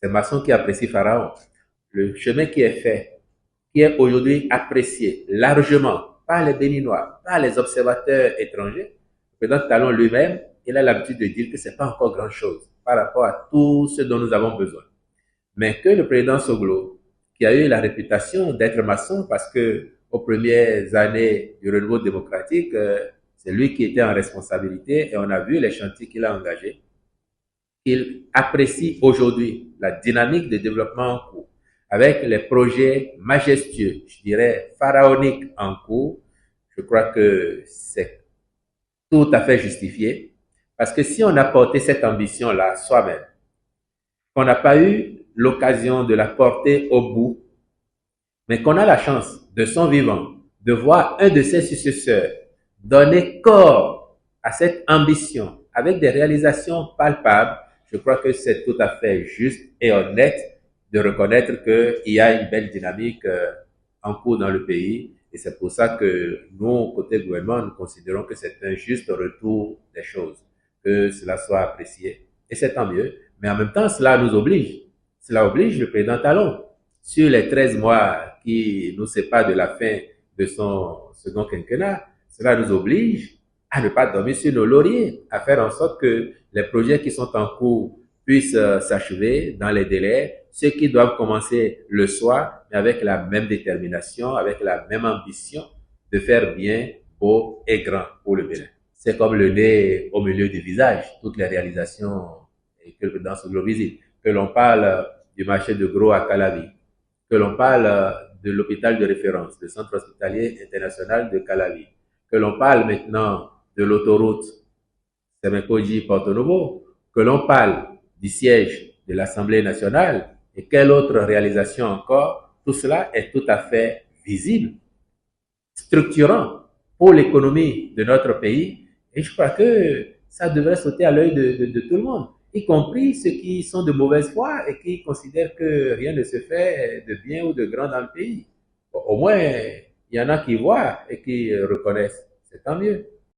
C'est Masson qui apprécie Pharaon. Le chemin qui est fait, qui est aujourd'hui apprécié largement par les Béninois, par les observateurs étrangers, le président Talon lui-même, il a l'habitude de dire que ce n'est pas encore grand-chose par rapport à tout ce dont nous avons besoin. Mais que le président Soglo, qui a eu la réputation d'être maçon parce que aux premières années du renouveau démocratique, c'est lui qui était en responsabilité et on a vu les chantiers qu'il a engagés. Il apprécie aujourd'hui la dynamique de développement en cours avec les projets majestueux, je dirais pharaoniques en cours. Je crois que c'est tout à fait justifié parce que si on a porté cette ambition-là soi-même, qu'on n'a pas eu l'occasion de la porter au bout, mais qu'on a la chance de son vivant de voir un de ses successeurs donner corps à cette ambition avec des réalisations palpables, je crois que c'est tout à fait juste et honnête de reconnaître qu'il y a une belle dynamique en cours dans le pays. Et c'est pour ça que nous, côté gouvernement, nous considérons que c'est un juste retour des choses, que cela soit apprécié. Et c'est tant mieux. Mais en même temps, cela nous oblige. Cela oblige le président Talon. Sur les 13 mois qui nous séparent de la fin de son second quinquennat, cela nous oblige à ne pas dormir sur nos lauriers, à faire en sorte que les projets qui sont en cours puissent s'achever dans les délais, ceux qui doivent commencer le soir, mais avec la même détermination, avec la même ambition de faire bien, beau et grand pour le Bénin. C'est comme le nez au milieu du visage, toutes les réalisations que le président Soglo visite. Que l'on parle du marché de gros à Calavi, que l'on parle de l'hôpital de référence, le centre hospitalier international de Calavi, que l'on parle maintenant de l'autoroute Semekoji-Porto Novo, que l'on parle du siège de l'Assemblée nationale et quelle autre réalisation encore, tout cela est tout à fait visible, structurant pour l'économie de notre pays et je crois que ça devrait sauter à l'œil de tout le monde, y compris ceux qui sont de mauvaise foi et qui considèrent que rien ne se fait de bien ou de grand dans le pays. Bon, au moins, il y en a qui voient et qui reconnaissent. C'est tant mieux.